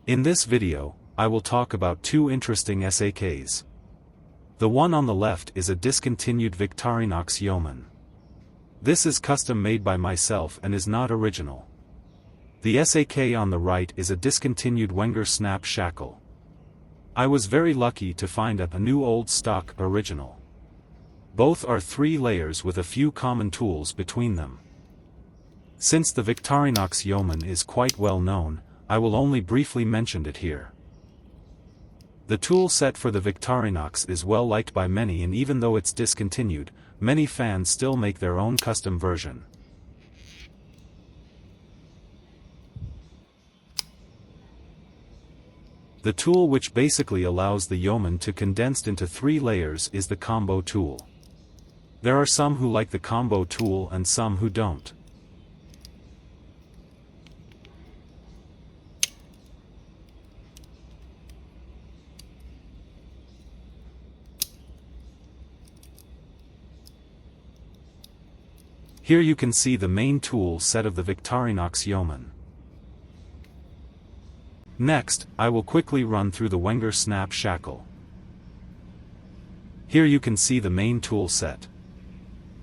In this video, I will talk about two interesting SAKs. The one on the left is a discontinued Victorinox Yeoman. This is custom made by myself and is not original. The SAK on the right is a discontinued Wenger Snap Shackle. I was very lucky to find a new old stock original. Both are 3 layers with a few common tools between them. Since the Victorinox Yeoman is quite well known, I will only briefly mention it here. The tool set for the Victorinox is well liked by many, and even though it's discontinued, many fans still make their own custom version. The tool which basically allows the Yeoman to condense into 3 layers is the combo tool. There are some who like the combo tool and some who don't. Here you can see the main tool set of the Victorinox Yeoman. Next, I will quickly run through the Wenger Snap Shackle. Here you can see the main tool set.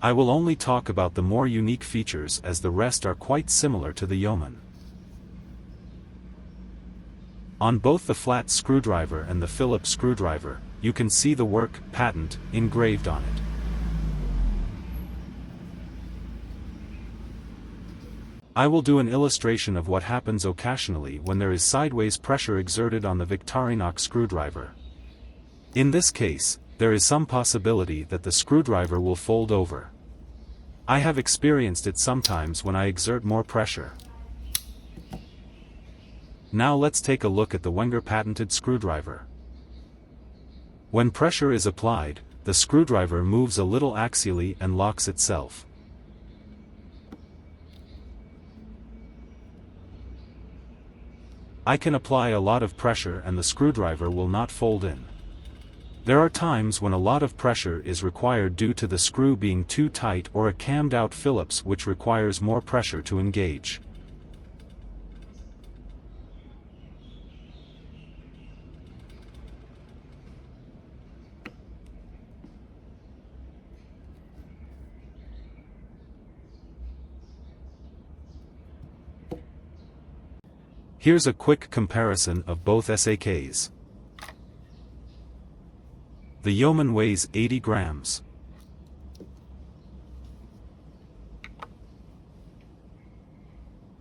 I will only talk about the more unique features as the rest are quite similar to the Yeoman. On both the flat screwdriver and the Phillips screwdriver, you can see the work patent engraved on it. I will do an illustration of what happens occasionally when there is sideways pressure exerted on the Victorinox screwdriver. In this case, there is some possibility that the screwdriver will fold over. I have experienced it sometimes when I exert more pressure. Now let's take a look at the Wenger patented screwdriver. When pressure is applied, the screwdriver moves a little axially and locks itself. I can apply a lot of pressure and the screwdriver will not fold in. There are times when a lot of pressure is required due to the screw being too tight or a cammed out Phillips which requires more pressure to engage. Here's a quick comparison of both SAKs. The Yeoman weighs 80 grams.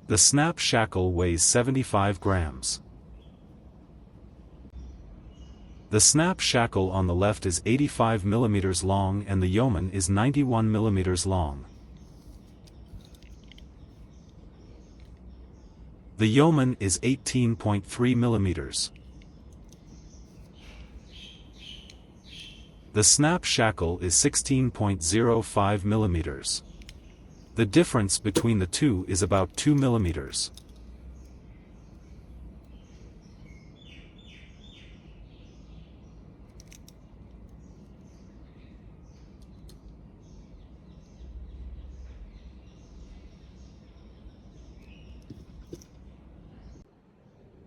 The Snap Shackle weighs 75 grams. The Snap Shackle on the left is 85 mm long and the Yeoman is 91 mm long. The Yeoman is 18.3 mm. The Snap Shackle is 16.05 mm. The difference between the two is about 2 mm.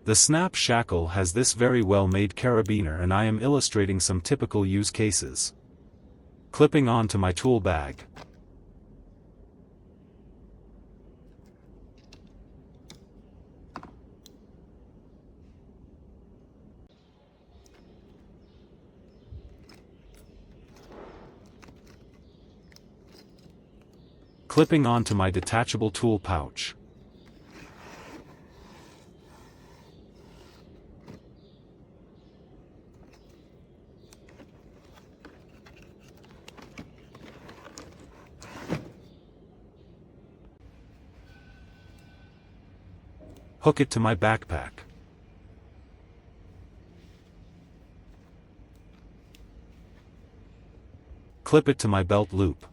The Snap Shackle has this very well-made carabiner and I am illustrating some typical use cases. Clipping onto my tool bag. Clipping onto my detachable tool pouch. Hook it to my backpack. Clip it to my belt loop.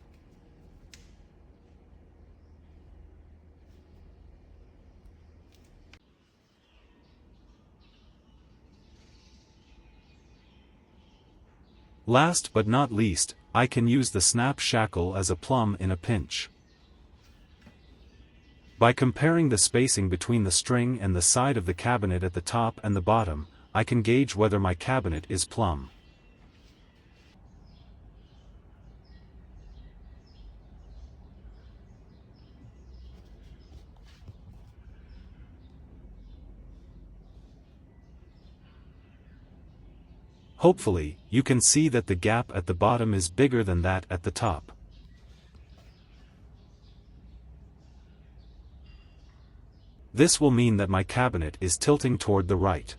Last but not least, I can use the Snap Shackle as a plum in a pinch. By comparing the spacing between the string and the side of the cabinet at the top and the bottom, I can gauge whether my cabinet is plumb. Hopefully, you can see that the gap at the bottom is bigger than that at the top. This will mean that my cabinet is tilting toward the right.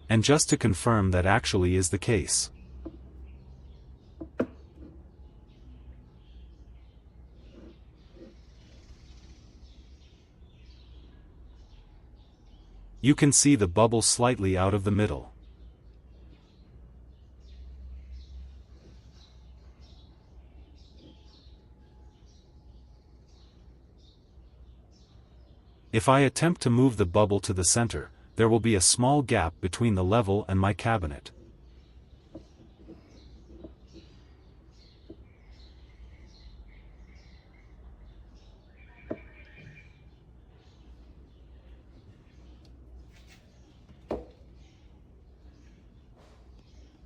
And just to confirm that actually is the case. You can see the bubble slightly out of the middle. If I attempt to move the bubble to the center, there will be a small gap between the level and my cabinet.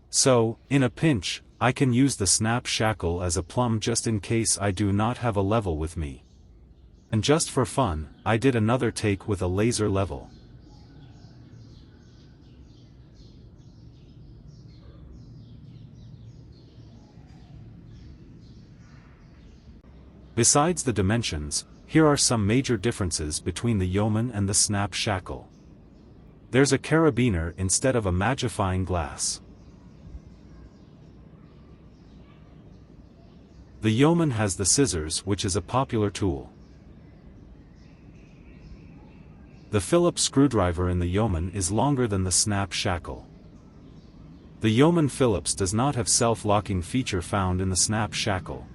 So, in a pinch, I can use the snap shackle as a plumb just in case I do not have a level with me. And just for fun, I did another take with a laser level. Besides the dimensions, here are some major differences between the Yeoman and the Snap Shackle. There's a carabiner instead of a magnifying glass. The Yeoman has the scissors, which is a popular tool. The Phillips screwdriver in the Yeoman is longer than the Snap Shackle. The Yeoman Phillips does not have self-locking feature found in the Snap Shackle.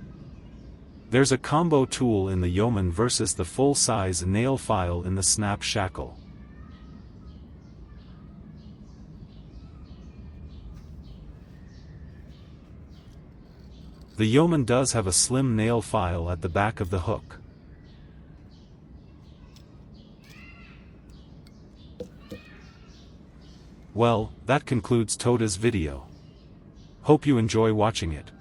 There's a combo tool in the Yeoman versus the full-size nail file in the Snap Shackle. The Yeoman does have a slim nail file at the back of the hook. Well, that concludes Toda's video. Hope you enjoy watching it.